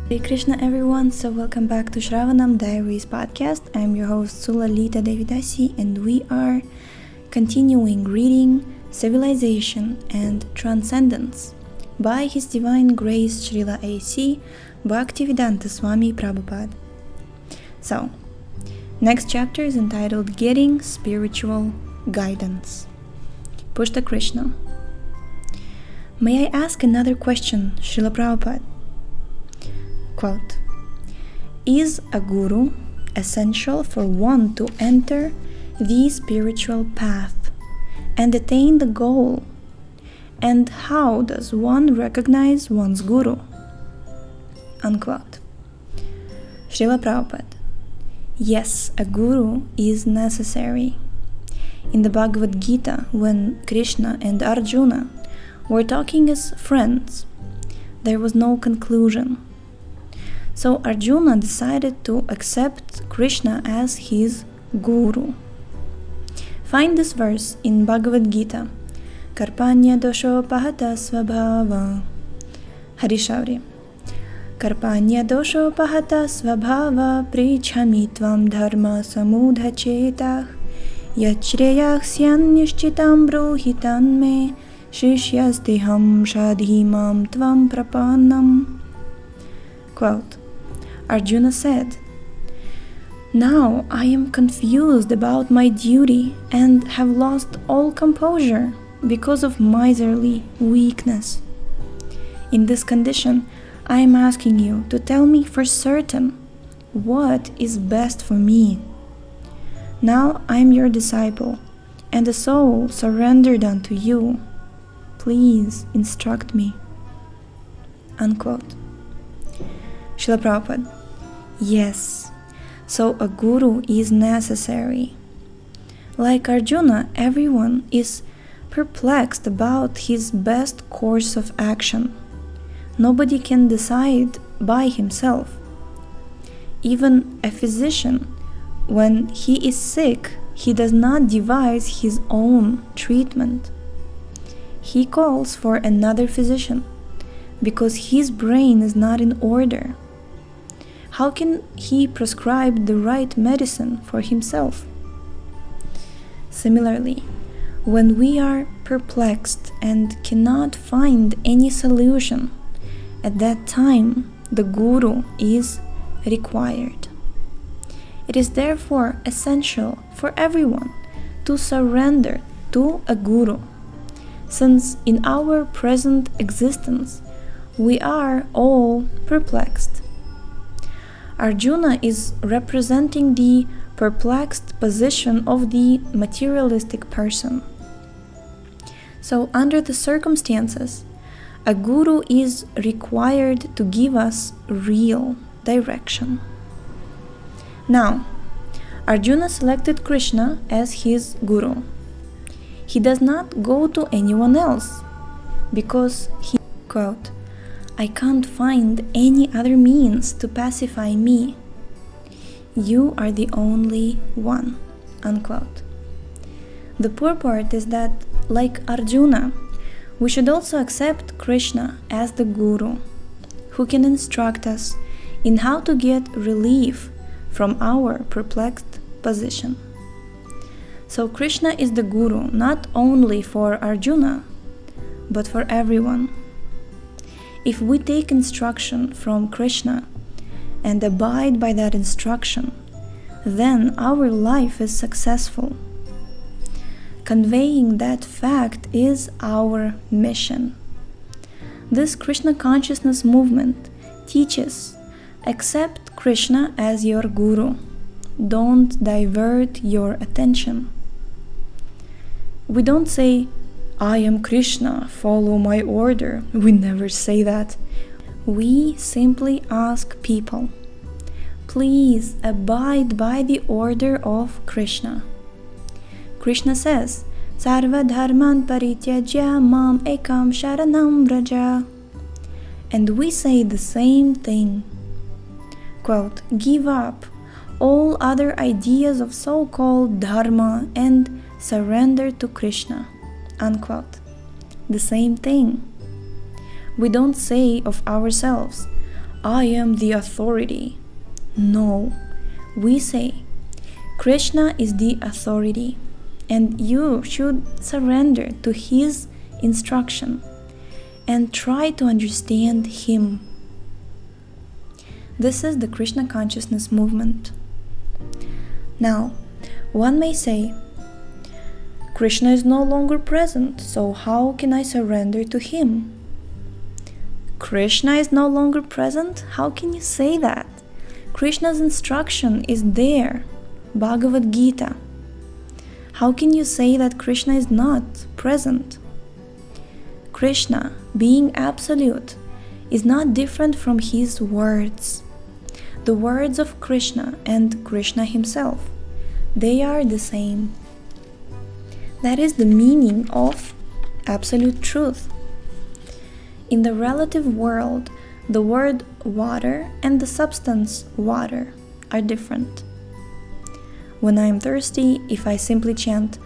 Hare Krishna everyone, so welcome back to śaraṇaṁ Diaries podcast. I'm your host Sulalita Devidasi and we are continuing reading Civilization and Transcendence by His Divine Grace Srila A.C. Bhaktivedanta Swami Prabhupada. So, next chapter is entitled Getting Spiritual Guidance. Pushta Kṛṣṇa. May I ask another question, Srila Prabhupada? Quote, is a guru essential for one to enter the spiritual path and attain the goal? And how does one recognize one's guru? Unquote. Srila Prabhupada. Yes, a guru is necessary. In the Bhagavad Gita, when Kṛṣṇa and Arjuna were talking as friends, there was no conclusion. So Arjuna decided to accept Kṛṣṇa as his guru. Find this verse in Bhagavad Gita. Karpanya dosho pahata svabhava. Harishauri. Karpanya dosho pahata svabhava prichami tvam dharma samudhachetah yachreyah syannishchitam bruhitan me shishyastiham shadhimam tvam prapannam. Quote, Arjuna said, now I am confused about my duty and have lost all composure because of miserly weakness. In this condition, I am asking you to tell me for certain what is best for me. Now I am your disciple and a soul surrendered unto you. Please instruct me. Unquote. Srila Prabhupada. Yes, so a guru is necessary. Like Arjuna, everyone is perplexed about his best course of action. Nobody can decide by himself. Even a physician, when he is sick, he does not devise his own treatment. He calls for another physician because his brain is not in order. How can he prescribe the right medicine for himself? Similarly, when we are perplexed and cannot find any solution, at that time the guru is required. It is therefore essential for everyone to surrender to a guru, since in our present existence we are all perplexed. Arjuna is representing the perplexed position of the materialistic person. So, under the circumstances, a guru is required to give us real direction. Now, Arjuna selected Kṛṣṇa as his guru. He does not go to anyone else because he, quote, I can't find any other means to pacify me. You are the only one. Unquote. The purport is that, like Arjuna, we should also accept Kṛṣṇa as the guru, who can instruct us in how to get relief from our perplexed position. So Kṛṣṇa is the guru not only for Arjuna, but for everyone. If we take instruction from Kṛṣṇa and abide by that instruction, then our life is successful. Conveying that fact is our mission. This Kṛṣṇa consciousness movement teaches, accept Kṛṣṇa as your guru. Don't divert your attention. We don't say, I am Kṛṣṇa, follow my order. We never say that. We simply ask people, please abide by the order of Kṛṣṇa. Kṛṣṇa says, sarva-dharmān parityajya ekaṁ śaraṇaṁ vraja. And we say the same thing. Quote, give up all other ideas of so-called dharma and surrender to Kṛṣṇa. Unquote. The same thing. We don't say of ourselves, I am the authority. No, we say, Kṛṣṇa is the authority, and you should surrender to his instruction and try to understand him. This is the Kṛṣṇa consciousness movement. Now, one may say, Kṛṣṇa is no longer present, so how can I surrender to him? Kṛṣṇa is no longer present? How can you say that? Kṛṣṇa's instruction is there, Bhagavad Gita. How can you say that Kṛṣṇa is not present? Kṛṣṇa, being absolute, is not different from his words. The words of Kṛṣṇa and Kṛṣṇa himself, they are the same. That is the meaning of absolute truth. In the relative world, the word water and the substance water are different. When I am thirsty, if I simply chant,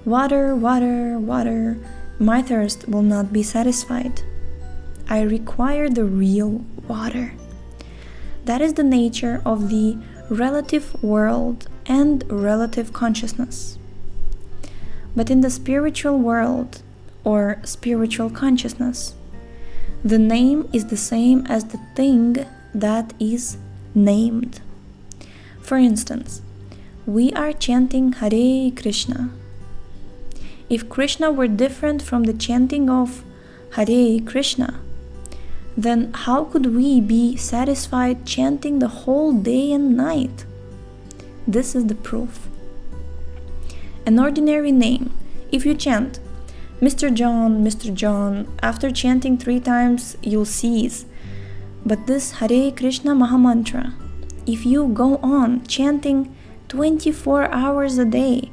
water, water, water, my thirst will not be satisfied. I require the real water. That is the nature of the relative world and relative consciousness. But in the spiritual world, or spiritual consciousness, the name is the same as the thing that is named. For instance, we are chanting Hare Kṛṣṇa. If Kṛṣṇa were different from the chanting of Hare Kṛṣṇa, then how could we be satisfied chanting the whole day and night? This is the proof. An ordinary name, if you chant Mr. John, after chanting 3 times you'll cease. But this Hare Kṛṣṇa Mahamantra, if you go on chanting 24 hours a day,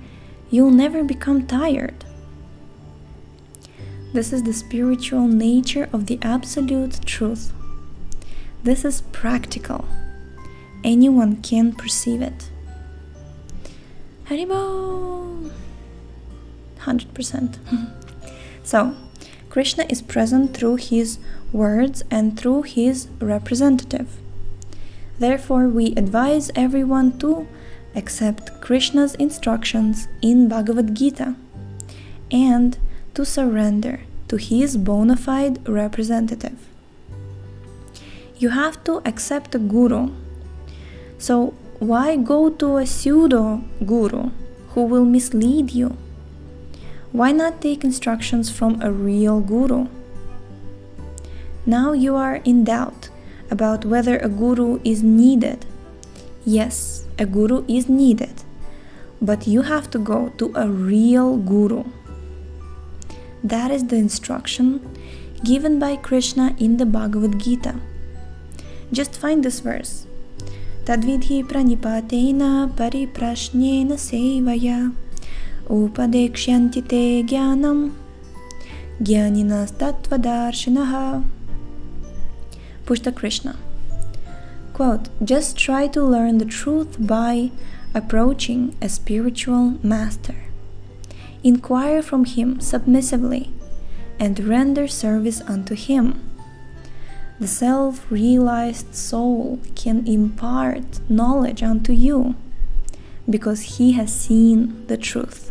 you'll never become tired. This is the spiritual nature of the absolute truth. This is practical. Anyone can perceive it. Haribo! 100%. So, Kṛṣṇa is present through his words and through his representative. Therefore, we advise everyone to accept Kṛṣṇa's instructions in Bhagavad Gita and to surrender to his bona fide representative. You have to accept a guru. So, why go to a pseudo guru who will mislead you? Why not take instructions from a real guru? Now you are in doubt about whether a guru is needed. Yes, a guru is needed, but you have to go to a real guru. That is the instruction given by Kṛṣṇa in the Bhagavad Gita. Just find this verse. Tadvidhi pranipatena pariprashnena sevaya upadekshyanti te jnanam jnaninas tattvadarshiнаha. Pushta Kṛṣṇa. Quote, just try to learn the truth by approaching a spiritual master. Inquire from him submissively and render service unto him. The self-realized soul can impart knowledge unto you because he has seen the truth.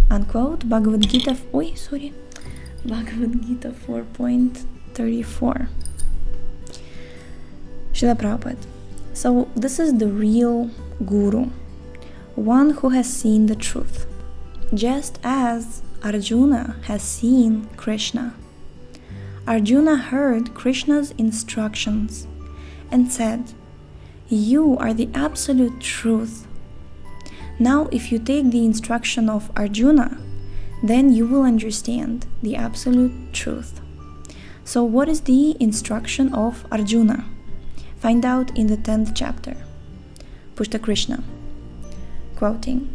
Unquote, Bhagavad Gita 4.34. Srila Prabhupada. So this is the real guru, one who has seen the truth, just as Arjuna has seen Kṛṣṇa. Arjuna heard Kṛṣṇa's instructions and said, "You are the absolute truth." Now, if you take the instruction of Arjuna, then you will understand the absolute truth. So what is the instruction of Arjuna? Find out in the 10th chapter. Pushta Kṛṣṇa. Quoting,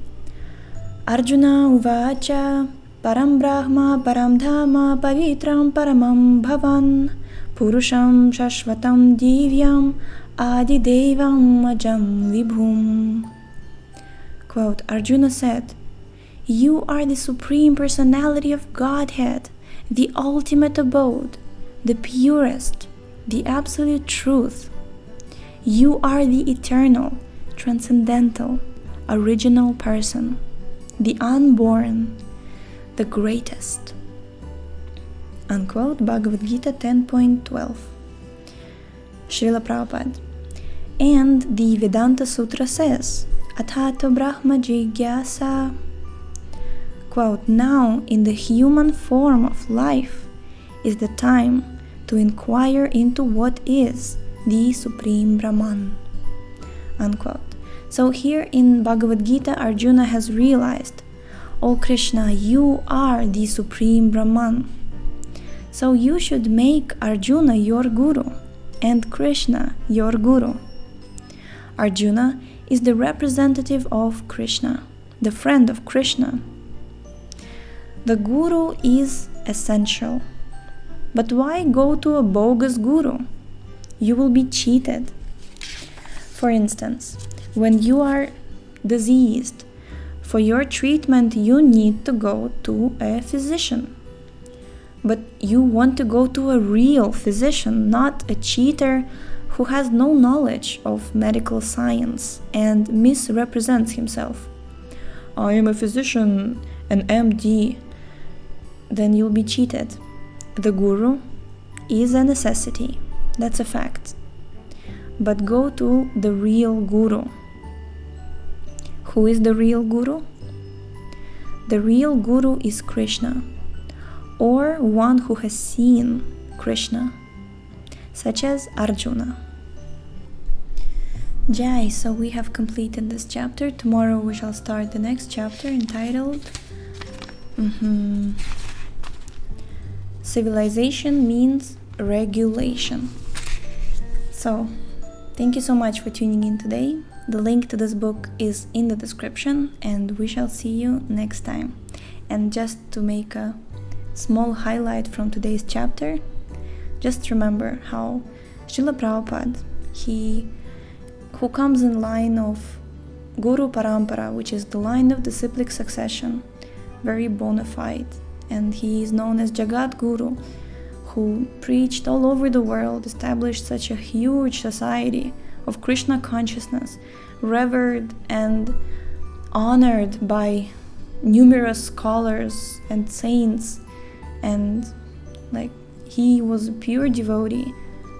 Arjuna uvacha param brahma param dharma pavitram paramam bhavan purusham shashvatam divyam adidevam ajam vibhum. Quote, Arjuna said, "You are the Supreme Personality of Godhead, the ultimate abode, the purest, the absolute truth. You are the eternal, transcendental, original person, the unborn, the greatest. Unquote, Bhagavad Gita 10.12. Srila Prabhupada. And the Vedanta Sutra says, Athato Brahma Jigyasa. Quote, now in the human form of life is the time to inquire into what is the Supreme Brahman. Unquote. So here in Bhagavad Gita, Arjuna has realized, O Kṛṣṇa, you are the Supreme Brahman. So you should make Arjuna your guru and Kṛṣṇa your guru. Arjuna is the representative of Kṛṣṇa, the friend of Kṛṣṇa. The guru is essential. But why go to a bogus guru? You will be cheated. For instance, when you are diseased, for your treatment you need to go to a physician. But you want to go to a real physician, not a cheater who has no knowledge of medical science and misrepresents himself. I am a physician, an MD. Then you'll be cheated. The guru is a necessity. That's a fact. But go to the real guru. Who is the real guru? The real guru is Kṛṣṇa, or one who has seen Kṛṣṇa, such as Arjuna. Jai, so we have completed this chapter. Tomorrow we shall start the next chapter entitled Civilization means regulation. So, thank you so much for tuning in today. The link to this book is in the description, and we shall see you next time. And just to make a small highlight from today's chapter, just remember how Srila Prabhupada, who comes in line of Guru Parampara, which is the line of disciplic succession, very bona fide, and he is known as Jagat Guru, who preached all over the world, established such a huge society of Kṛṣṇa consciousness, revered and honored by numerous scholars and saints, and he was a pure devotee,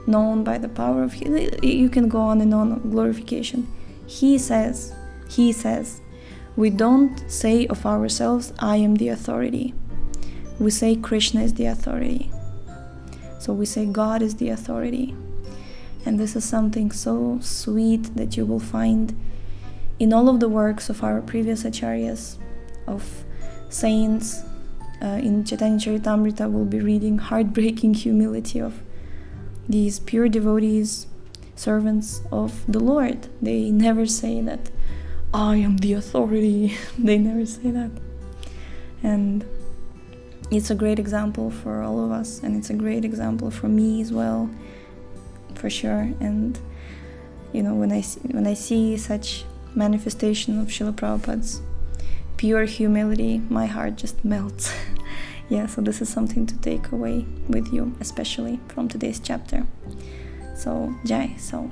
known by the power of, you can go on and on, glorification. He says, we don't say of ourselves, I am the authority. We say Kṛṣṇa is the authority. So we say God is the authority. And this is something so sweet that you will find in all of the works of our previous acharyas, of saints. In Chaitanya Charitamrita we'll be reading heartbreaking humility of these pure devotees, servants of the Lord. They never say that I am the authority. They never say that. And it's a great example for all of us, and it's a great example for me as well, for sure. And when I see such manifestation of Srila Prabhupada's pure humility, my heart just melts. Yeah, so this is something to take away with you, especially from today's chapter. So Jai, so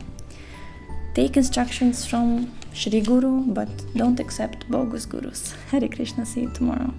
take instructions from Shri Guru, but don't accept bogus gurus. Hare Krishna, see you tomorrow.